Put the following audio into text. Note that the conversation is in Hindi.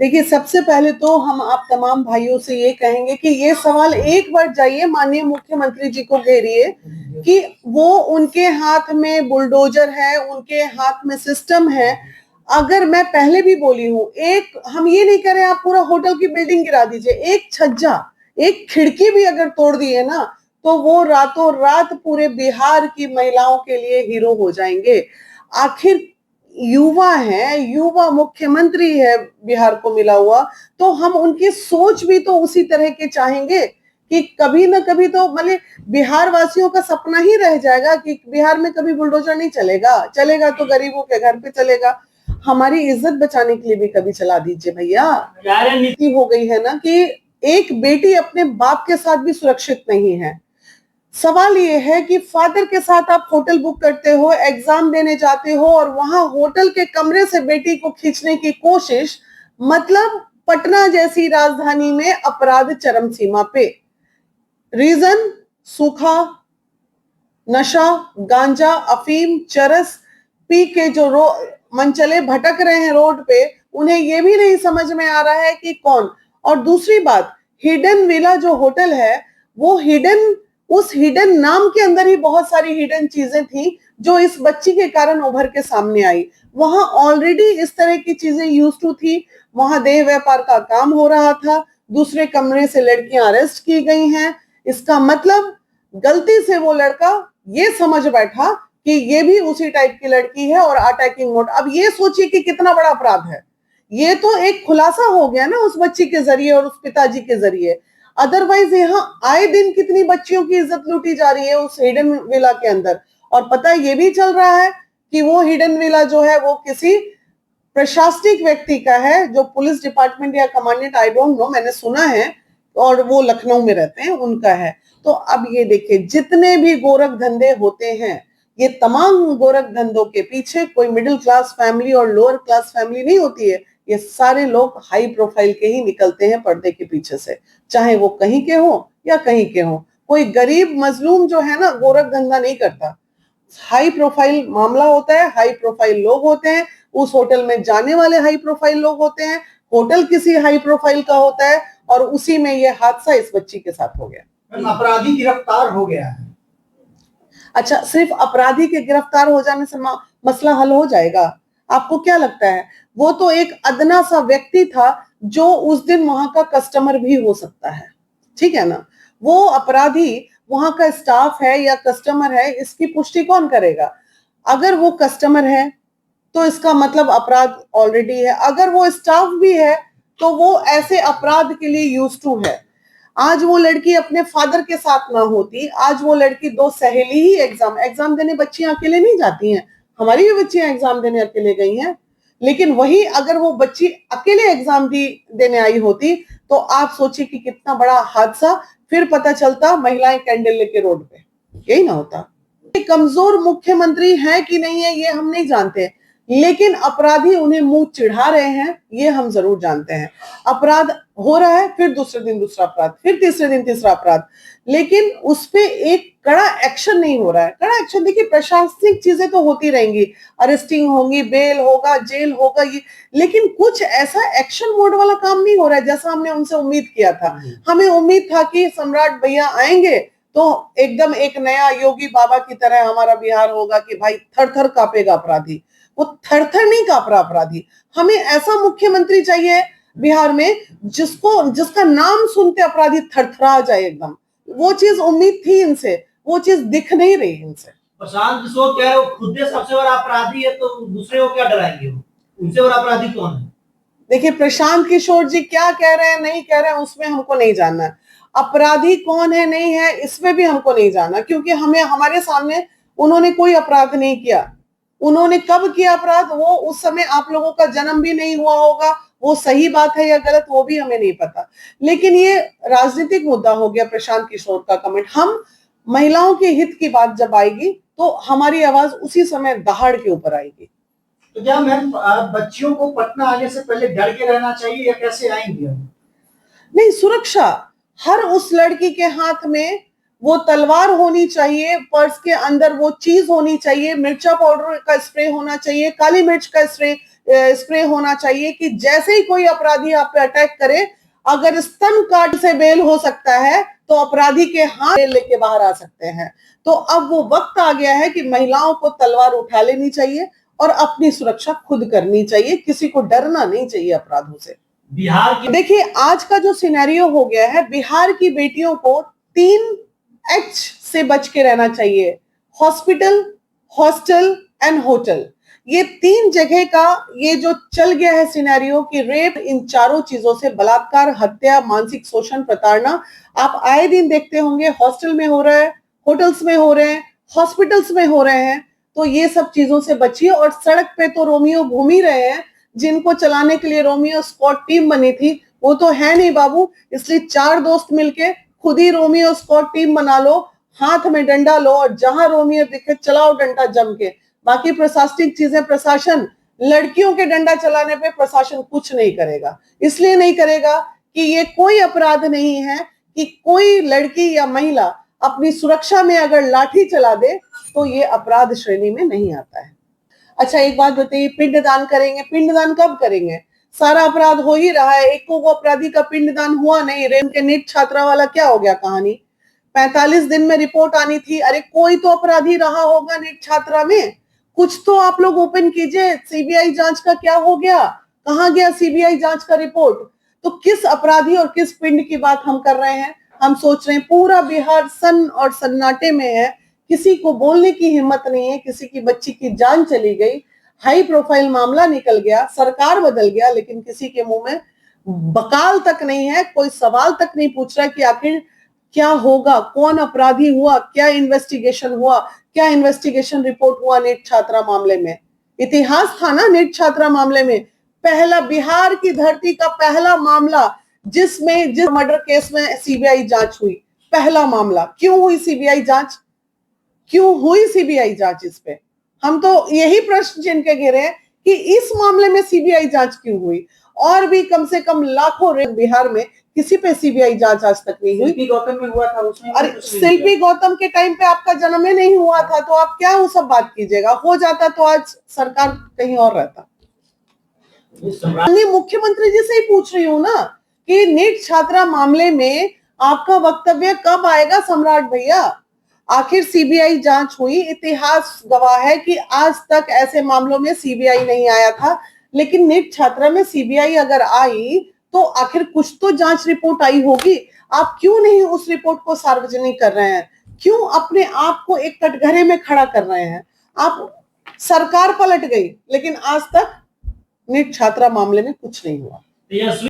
देखिए, सबसे पहले तो हम आप तमाम भाइयों से ये कहेंगे कि ये सवाल एक बार जाइए माननीय मुख्यमंत्री जी को घेरिए कि वो उनके हाथ में बुलडोजर है, उनके हाथ में सिस्टम है। अगर मैं पहले भी बोली हूं, एक हम ये नहीं करें आप पूरा होटल की बिल्डिंग गिरा दीजिए, एक छज्जा, एक खिड़की भी अगर तोड़ दिए ना, तो वो रातों रात पूरे बिहार की महिलाओं के लिए हीरो हो जाएंगे। आखिर युवा है, युवा मुख्यमंत्री है बिहार को मिला हुआ, तो हम उनकी सोच भी तो उसी तरह के चाहेंगे कि कभी ना कभी तो मतलब बिहार वासियों का सपना ही रह जाएगा कि बिहार में कभी बुलडोजर नहीं चलेगा, चलेगा तो गरीबों के घर पे चलेगा। हमारी इज्जत बचाने के लिए भी कभी चला दीजिए भैया। नीति हो गई है ना कि एक बेटी अपने बाप के साथ भी सुरक्षित नहीं है। सवाल ये है कि फादर के साथ आप होटल बुक करते हो, एग्जाम देने जाते हो और वहां होटल के कमरे से बेटी को खींचने की कोशिश, मतलब पटना जैसी राजधानी में अपराध चरम सीमा पे। रीजन सूखा, नशा, गांजा, अफीम, चरस पी के जो मनचले भटक रहे हैं रोड पे, उन्हें ये भी नहीं समझ में आ रहा है कि कौन। और दूसरी बात, हिडन विला जो होटल है, वो हिडन, उस हिडन नाम के अंदर ही बहुत सारी हिडन चीजें थी जो इस बच्ची के कारण उभर के सामने आई। वहां ऑलरेडी इस तरह की चीजें यूज टू थी, वहां देह व्यापार का काम हो रहा था, दूसरे कमरे से लड़कियां अरेस्ट की गई हैं। इसका मतलब गलती से वो लड़का ये समझ बैठा कि ये भी उसी टाइप की लड़की है और अटैकिंग मोड। अब ये सोचिए कि कितना बड़ा अपराध है। ये तो एक खुलासा हो गया ना उस बच्ची के जरिए और उस पिताजी के जरिए। अदरवाइज यहाँ आए दिन कितनी बच्चियों की इज्जत लूटी जा रही है उस हिडन विला के अंदर। और पता ये भी चल रहा है कि वो हिडन विला जो है वो किसी प्रशासनिक व्यक्ति का है, जो पुलिस डिपार्टमेंट या कमांडेंट, आई डोंट नो, मैंने सुना है, और वो लखनऊ में रहते हैं, उनका है। तो अब ये देखिए, जितने भी गोरख धंधे होते हैं, ये तमाम गोरख धंधों के पीछे कोई मिडिल क्लास फैमिली और लोअर क्लास फैमिली नहीं होती है। ये सारे लोग हाई प्रोफाइल के ही निकलते हैं पर्दे के पीछे से, चाहे वो कहीं के हो या कहीं के हो। कोई गरीब मजलूम जो है ना, गोरख धंधा नहीं करता। हाई प्रोफाइल मामला होता है, हाई प्रोफाइल लोग होते हैं, उस होटल में जाने वाले हाई प्रोफाइल लोग होते हैं, होटल किसी हाई प्रोफाइल का होता है, और उसी में ये हादसा इस बच्ची के साथ हो गया। अपराधी गिरफ्तार हो गया है। अच्छा, सिर्फ अपराधी के गिरफ्तार हो जाने से मसला हल हो जाएगा? आपको क्या लगता है? वो तो एक अदना सा व्यक्ति था जो उस दिन वहां का कस्टमर भी हो सकता है, ठीक है ना। वो अपराधी वहां का स्टाफ है या कस्टमर है, इसकी पुष्टि कौन करेगा? अगर वो कस्टमर है तो इसका मतलब अपराध ऑलरेडी है, अगर वो स्टाफ भी है तो वो ऐसे अपराध के लिए यूज टू है। आज वो लड़की अपने फादर के साथ ना होती, आज वो लड़की दो सहेली ही एग्जाम देने, बच्चियां अकेले नहीं जाती हैं, हमारी भी बच्चियां एग्जाम देने अकेले गई हैं। लेकिन वही अगर वो बच्ची अकेले एग्जाम देने आई होती, तो आप सोचिए कि कितना बड़ा हादसा, फिर पता चलता महिलाएं कैंडल लेके रोड पे, यही ना होता। कमजोर मुख्यमंत्री है कि नहीं है ये हम नहीं जानते, लेकिन अपराधी उन्हें मुंह चिढ़ा रहे हैं ये हम जरूर जानते हैं। अपराध हो रहा है, फिर दूसरे दिन दूसरा अपराध, फिर तीसरे दिन तीसरा अपराध, लेकिन उस पे एक कड़ा एक्शन नहीं हो रहा है। कड़ा एक्शन, देखिए प्रशासनिक चीजें तो होती रहेंगी, अरेस्टिंग होंगी, बेल होगा, जेल होगा, ये, लेकिन कुछ ऐसा एक्शन मोड वाला काम नहीं हो रहा है जैसा हमने उनसे उम्मीद किया था। हमें उम्मीद था कि सम्राट भैया आएंगे तो एकदम एक नया योगी बाबा की तरह हमारा बिहार होगा कि भाई थर थर कांपेगा अपराधी। वो थर थर नहीं कांप रहा अपराधी। हमें ऐसा मुख्यमंत्री चाहिए बिहार में जिसका नाम सुनते अपराधी थरथरा जाए एकदम। वो चीज उम्मीद थी इनसे, वो चीज दिख नहीं रही इनसे। प्रशांत किशोर क्या है, वो खुद सबसे बड़ा अपराधी है, तो दूसरे को क्या डराएंगे? वो उनसे बड़ा अपराधी कौन है? देखिए, प्रशांत किशोर जी क्या कह रहे हैं नहीं कह रहे हैं उसमें हमको नहीं जानना है। अपराधी कौन है नहीं है इसमें भी हमको नहीं जानना, क्योंकि हमें हमारे सामने उन्होंने कोई अपराध नहीं किया। उन्होंने कब किया अपराध, वो उस समय आप लोगों का जन्म भी नहीं हुआ होगा, वो सही बात है या गलत वो भी हमें नहीं पता। लेकिन ये राजनीतिक मुद्दा हो गया प्रशांत किशोर का कमेंट। हम महिलाओं के हित की बात जब आएगी तो हमारी आवाज उसी समय दहाड़ के ऊपर आएगी। तो क्या मैम बच्चियों को पटना आने से पहले डर के रहना चाहिए या कैसे आएंगे? नहीं, सुरक्षा हर उस लड़की के हाथ में वो तलवार होनी चाहिए, पर्स के अंदर वो चीज होनी चाहिए, मिर्चा पाउडर का स्प्रे होना चाहिए, काली मिर्च का स्प्रे होना चाहिए कि जैसे ही कोई अपराधी आप पे अटैक करे, अगर स्तन काट से बेल हो सकता है तो अपराधी के हाथ लेके बाहर आ सकते हैं। तो अब वो वक्त आ गया है कि महिलाओं को तलवार उठा लेनी चाहिए और अपनी सुरक्षा खुद करनी चाहिए, किसी को डरना नहीं चाहिए अपराधों से। बिहार की देखिए, आज का जो सिनेरियो हो गया है, बिहार की बेटियों को 3H से बच के रहना चाहिए: हॉस्पिटल, हॉस्टल एंड होटल। ये 3 जगह का ये जो चल गया है सिनेरियो कि रेप, इन चारों चीजों से, बलात्कार, हत्या, मानसिक शोषण, प्रताड़ना, आप आए दिन देखते होंगे हॉस्टल में हो रहा है, होटल्स में हो रहे हैं, हॉस्पिटल्स में हो रहे हैं। तो ये सब चीजों से बचिए। और सड़क पे तो रोमियो घूम ही रहे हैं, जिनको चलाने के लिए रोमियो स्क्वाड टीम बनी थी वो तो है नहीं बाबू, इसलिए 4 दोस्त मिलके खुद ही रोमियो स्क्वाड टीम बना लो, हाथ में डंडा लो और जहां रोमियो दिखे चलाओ डंडा जम के। बाकी प्रशासनिक चीजें, प्रशासन, लड़कियों के डंडा चलाने पे प्रशासन कुछ नहीं करेगा। इसलिए नहीं करेगा कि ये कोई अपराध नहीं है कि कोई लड़की या महिला अपनी सुरक्षा में अगर लाठी चला दे तो ये अपराध श्रेणी में नहीं आता है। अच्छा, एक बात बताइए, पिंडदान करेंगे, पिंडदान कब करेंगे? सारा अपराध हो ही रहा है, एको को अपराधी का पिंडदान हुआ नहीं। रेम के नीट छात्रा वाला क्या हो गया कहानी? 45 दिन में रिपोर्ट आनी थी। अरे कोई तो अपराधी रहा होगा नीट छात्रा में, कुछ तो आप लोग ओपन कीजिए। सीबीआई जांच का क्या हो गया? कहां गया सीबीआई जांच का रिपोर्ट? तो किस अपराधी और किस पिंड की बात हम कर रहे हैं? हम सोच रहे हैं पूरा बिहार सन और सन्नाटे में है, किसी को बोलने की हिम्मत नहीं है। किसी की बच्ची की जान चली गई, हाई प्रोफाइल मामला निकल गया, सरकार बदल गया, लेकिन किसी के मुंह में बकाल तक नहीं है, कोई सवाल तक नहीं पूछ रहा कि आखिर क्या होगा, कौन अपराधी हुआ, क्या इन्वेस्टिगेशन हुआ, क्या इन्वेस्टिगेशन रिपोर्ट हुआ नीट छात्रा मामले में। इतिहास था ना नीट छात्रा मामले में, पहला बिहार की धरती का पहला मामला जिस मर्डर केस में सीबीआई जांच हुई, पहला मामला। क्यों हुई सीबीआई जांच? क्यों हुई सीबीआई जांच? इस पे हम तो यही प्रश्न चिन्ह के घेरे हैं कि इस मामले में सीबीआई जांच क्यों हुई। और भी कम से कम लाखों रेप बिहार में, किसी पे सीबीआई जांच आज तक नहीं हुई। शिल्पी गौतम में हुआ था, उसमें अरे शिल्पी गौतम के टाइम पे आपका जन्म ही नहीं हुआ था, तो आप क्या वो सब बात कीजिएगा? हो जाता तो आज सरकार कहीं और रहता। मुख्यमंत्री जी से ही पूछ रही हूँ ना कि नीट छात्रा मामले में आपका वक्तव्य कब आएगा सम्राट भैया? आखिर सीबीआई जांच हुई, इतिहास गवाह है कि आज तक ऐसे मामलों में सीबीआई नहीं आया था, लेकिन नीट छात्रा में सीबीआई अगर आई तो आखिर कुछ तो जांच रिपोर्ट आई होगी। आप क्यों नहीं उस रिपोर्ट को सार्वजनिक कर रहे हैं? क्यों अपने आप को एक कटघरे में खड़ा कर रहे हैं? आप सरकार पलट गई, लेकिन आज तक नीट छात्रा मामले में कुछ नहीं हुआ।